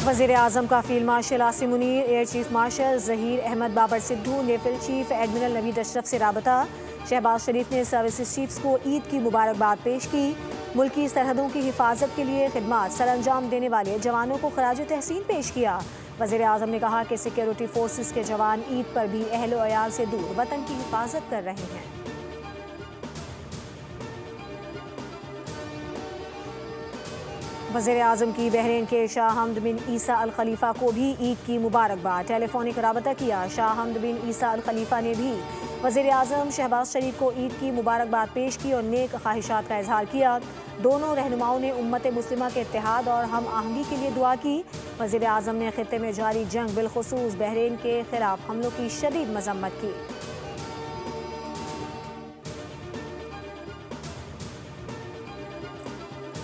वज़ीर आज़म का field marshal Asim Munir, air chief marshal Zaheer Ahmed Babar Sidhu, naval chief admiral Naveed Ashraf से राबता। शहबाज शरीफ ने सर्विसेज चीफ्स को ईद की मुबारकबाद पेश की। मुल्की सरहदों की हिफाजत के लिए खिदमात सर अंजाम देने वाले जवानों को खराज तहसीन पेश किया। वज़ीर आज़म ने कहा कि सिक्योरिटी फोर्सेस के जवान ईद पर भी अहल व अयाल से दूर वतन की हिफाजत कर रहे हैं। वज़ीर आज़म की बहरीन के शाह हमद बिन ईसा अल खलीफा को भी ईद की मुबारकबाद। टेलीफोनिक राबता किया। शाह हमद बिन ईसा अल खलीफा ने भी वज़ीर आज़म शहबाज शरीफ को ईद की मुबारकबाद पेश की और नेक ख्वाहिशात का इजहार किया। दोनों रहनुमाओं ने उम्मत मुस्लिमा के इत्तेहाद और हम आहंगी के लिए दुआ की। वज़ीर आज़म ने खित्ते में जारी जंग बिलखुसूस बहरीन के खिलाफ हमलों की शदीद मजम्मत की।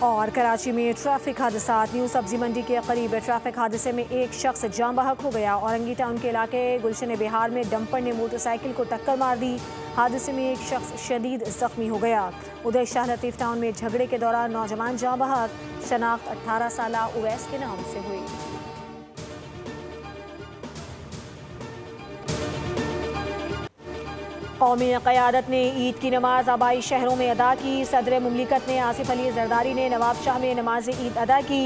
और कराची में ट्रैफिक हादसा। न्यू सब्जी मंडी के करीब ट्रैफिक हादसे में एक शख्स जाँ बहक हो गया। औरंगी टाउन के इलाके गुलशन बिहार में डंपर ने मोटरसाइकिल को टक्कर मार दी। हादसे में एक शख्स शदीद जख्मी हो गया। उधर शाह लतीफ टाउन में झगड़े के दौरान नौजवान जाँ बहक। शनाख्त 18 साला उवैस के नाम से हुई। कौमी क़यादत ने ईद की नमाज आबाई शहरों में अदा की। सदर मुमलिकत ने आसिफ अली जरदारी ने नवाब शाह में नमाज ईद अदा की।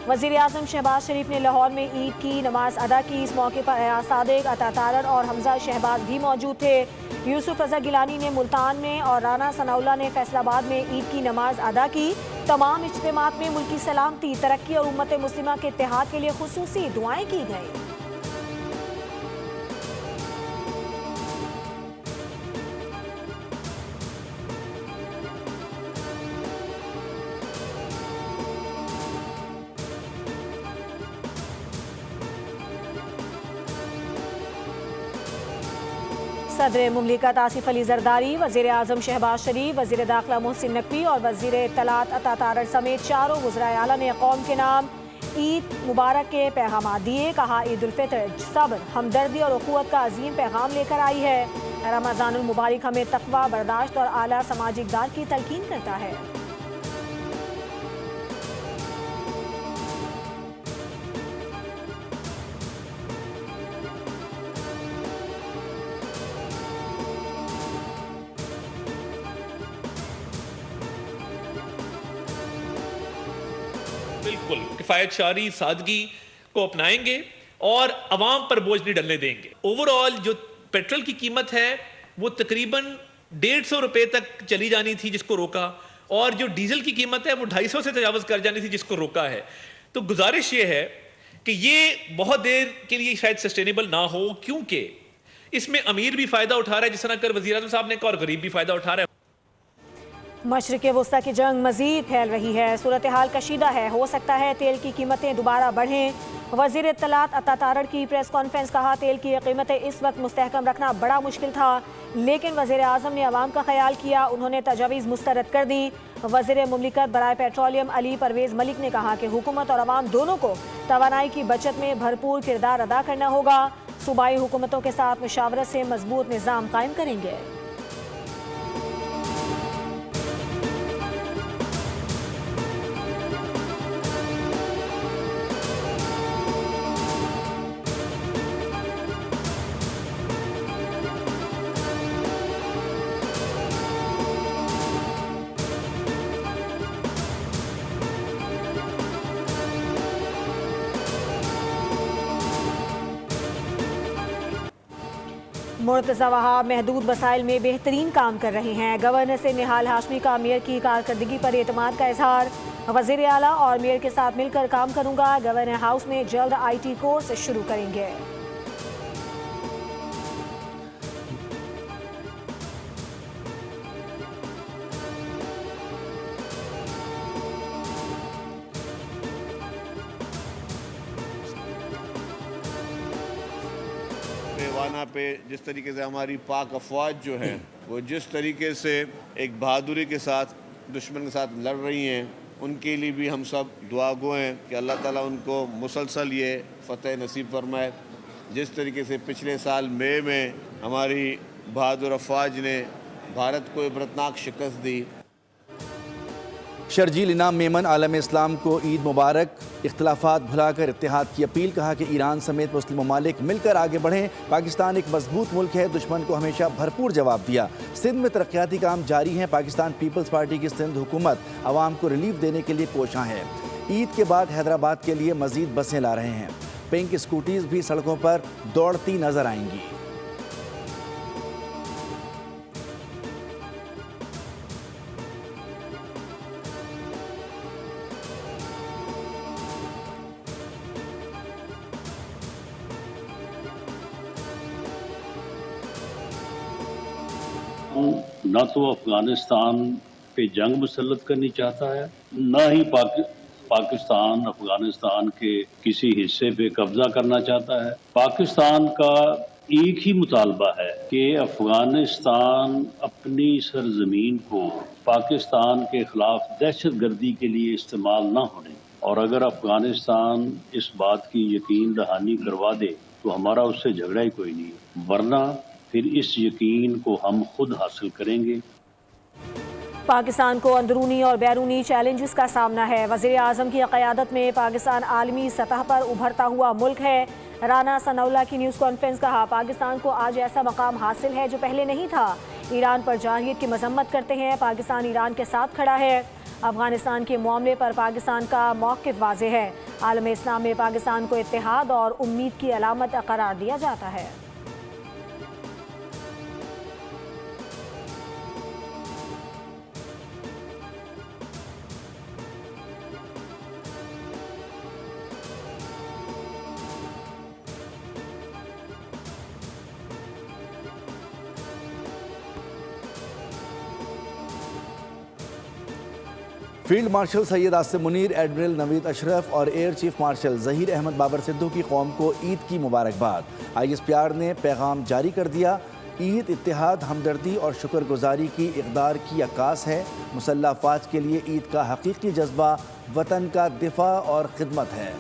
वज़ीर आज़म शहबाज शरीफ ने लाहौर में ईद की नमाज अदा की। इस मौके पर अयाज सादिक, अता तारड़ और हमजा शहबाज भी मौजूद थे। यूसुफ रज़ा गिलानी ने मुल्तान में और राना सनाउल्लाह ने फैसलाबाद में ईद की नमाज अदा की। तमाम इज्तिमात में मुल्की सलामती, तरक्की और उम्मत मुस्लिमा के इत्तेहाद के लिए खुसूसी दुआएं की गईं। सदर मुमलिकत आसिफ अली जरदारी, वज़ीर आज़म शहबाज शरीफ, वज़ीर दाखिला मोहसिन नकवी और वज़ीर इत्तलात अता तारड़ समेत चारों वज़राए आला ने कौम के नाम ईद मुबारक के पैगाम दिए। कहा, ईद उल फितर सब्र, हमदर्दी और उखुवत का अजीम पैगाम लेकर आई है। रमज़ानुल मुबारक हमें तक़वा, बर्दाश्त और आला समाजी इक़दार की तलकीन करता है। बिल्कुल किफ़ायत शारी सादगी को अपनाएंगे और अवाम पर बोझ नहीं डलने देंगे। ओवरऑल जो पेट्रोल की कीमत है वो तकरीबन 150 रुपये तक चली जानी थी जिसको रोका, और जो डीजल की कीमत है वो 250 से तजावज़ कर जानी थी जिसको रोका है। तो गुजारिश ये है कि ये बहुत देर के लिए शायद सस्टेनेबल ना हो, क्योंकि इसमें अमीर भी फ़ायदा उठा रहा है जिस तरह कर वज़ीर आज़म साहब ने कहा, और गरीब भी फ़ायदा उठा रहा है। मशरिक़ वस्ता की जंग मज़ीद फैल रही है। सूरत हाल कशीदा है। हो सकता है तेल की कीमतें दोबारा बढ़ें। वज़ीर इत्तलात अता तारड़ की प्रेस कॉन्फ्रेंस। कहा, तेल की कीमतें इस वक्त मुस्तहकम रखना बड़ा मुश्किल था, लेकिन वज़ीर आज़म ने अवाम का ख्याल किया। उन्होंने तजावीज़ मुस्तरद कर दी। वज़ीर मुमलिकत बराए पेट्रोलियम अली परवेज़ मलिक ने कहा कि हुकूमत और अवाम दोनों को तवानाई की बचत में भरपूर किरदार अदा करना होगा। सूबाई हुकूमतों के साथ मुशावरत से मजबूत निज़ाम कायम करेंगे। मुर्तज़ा वहाब महदूद वसाइल में बेहतरीन काम कर रहे हैं। गवर्नर से निहाल हाशमी का मेयर की कारकर्दगी पर एतमाद का इजहार। वज़ीर आला और मेयर के साथ मिलकर काम करूंगा। गवर्नर हाउस में जल्द IT कोर्स शुरू करेंगे। पैवाना पे जिस तरीके से हमारी पाक अफवाज जो है वो जिस तरीके से एक बहादुरी के साथ दुश्मन के साथ लड़ रही हैं, उनके लिए भी हम सब दुआ गो हैं कि अल्लाह ताला उनको मुसलसल ये फ़तह नसीब फरमाए। जिस तरीके से पिछले साल मई में हमारी बहादुर अफवाज ने भारत को इबरतनाक शिकस्त दी, शर्जील इनाम मेमन आलम इस्लाम को ईद मुबारक। इख्तिलाफात भुलाकर इत्तेहाद की अपील। कहा कि ईरान समेत मुस्लिम ममालिक मिलकर आगे बढ़ें। पाकिस्तान एक मजबूत मुल्क है, दुश्मन को हमेशा भरपूर जवाब दिया। सिंध में तरक्याती काम जारी हैं। पाकिस्तान पीपल्स पार्टी की सिंध हुकूमत आवाम को रिलीफ देने के लिए कोशां है। ईद के बाद हैदराबाद के लिए मजीद बसें ला रहे हैं। पिंक स्कूटीज भी सड़कों पर दौड़ती नजर आएंगी। न तो अफगानिस्तान पे जंग मुसल्लत करनी चाहता है, न ही पाकिस्तान अफगानिस्तान के किसी हिस्से पे कब्जा करना चाहता है। पाकिस्तान का एक ही मुतालबा है कि अफगानिस्तान अपनी सरजमीन को पाकिस्तान के खिलाफ दहशतगर्दी के लिए इस्तेमाल न होने, और अगर अफगानिस्तान इस बात की यकीन दहानी करवा दे तो हमारा उससे झगड़ा ही कोई नहीं है, वरना फिर इस यकीन को हम खुद हासिल करेंगे। पाकिस्तान को अंदरूनी और बैरूनी चैलेंजेस का सामना है। वज़ीर आज़म की क़यादत में पाकिस्तान आलमी सतह पर उभरता हुआ मुल्क है। राना सनाउल्लाह की न्यूज़ कॉन्फ्रेंस। कहा, पाकिस्तान को आज ऐसा मकाम हासिल है जो पहले नहीं था। ईरान पर जारहियत की मजम्मत करते हैं। पाकिस्तान ईरान के साथ खड़ा है। अफगानिस्तान के मामले पर पाकिस्तान का मौक़िफ़ वाज़ेह है। आलम इस्लाम में पाकिस्तान को इत्तेहाद और उम्मीद की अलामत करार दिया जाता है। Field marshal Syed Asim Munir, admiral Naveed Ashraf और air chief marshal Zaheer Ahmed Babar Sidhu की कौम को ईद की मुबारकबाद। ISPR ने पैगाम जारी कर दिया। ईद इत्तेहाद, हमदर्दी और शुक्रगुजारी की इक़दार की अक्कास है। मुसल्लह अफ़वाज के लिए ईद का हकीकी जज्बा वतन का दिफा और खिदमत है।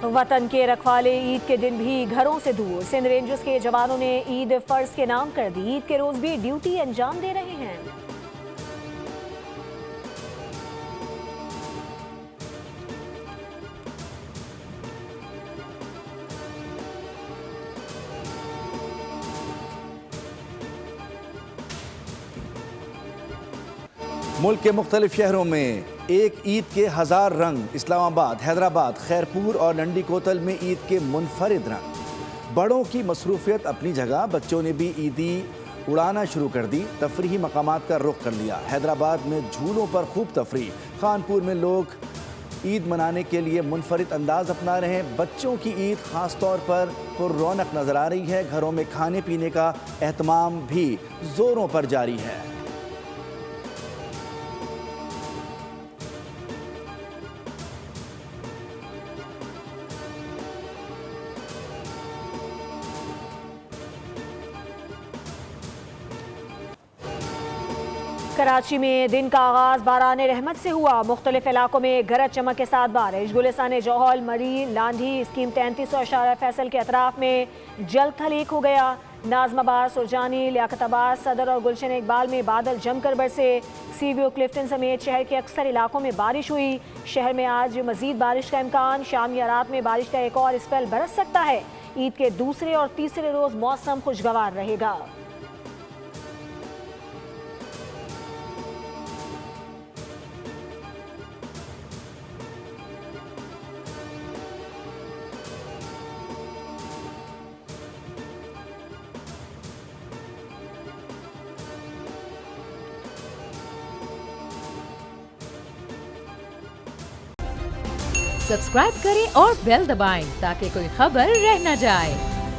वतन के रखवाले ईद के दिन भी घरों से दूर। सिंध रेंजर्स के जवानों ने ईद फर्ज के नाम कर दी। ईद के रोज भी ड्यूटी अंजाम दे रहे हैं। मुल्क के मुख्तलिफ शहरों में एक ईद के 1000 रंग। इस्लामाबाद, हैदराबाद, खैरपुर और नंडी कोतल में ईद के मुनफरिद रंग। बड़ों की मसरूफियत अपनी जगह, बच्चों ने भी ईदी उड़ाना शुरू कर दी। तफरीही मकामात का रुख कर लिया। हैदराबाद में झूलों पर खूब तफरी। खानपुर में लोग ईद मनाने के लिए मुनफरिद अंदाज अपना रहे हैं। बच्चों की ईद ख़ास तौर पर पुररौनक नज़र आ रही है। घरों में खाने पीने का एहतमाम भी ज़ोरों पर जारी है। कराची में दिन का आगाज बाराने रहमत से हुआ। मुख्तलिफ इलाकों में गरज चमक के साथ बारिश। गुलिस्तान जौहल, मरी, लांढी, स्कीम 33 और शारा फैसल के अतराफ में जल थलीक हो गया। नाजमाबाद, सुरजानी, लियाकताबाद, सदर और गुलशन इकबाल में बादल जमकर बरसे। सीवीओ, क्लिफ्टन समेत शहर के अक्सर इलाकों में बारिश हुई। शहर में आज मजीद बारिश का इम्कान। शाम या रात में बारिश का एक और स्पेल बरस सकता है। ईद के दूसरे और तीसरे रोज मौसम खुशगवार रहेगा। सब्सक्राइब करें और बेल दबाएं ताकि कोई खबर रह न जाए।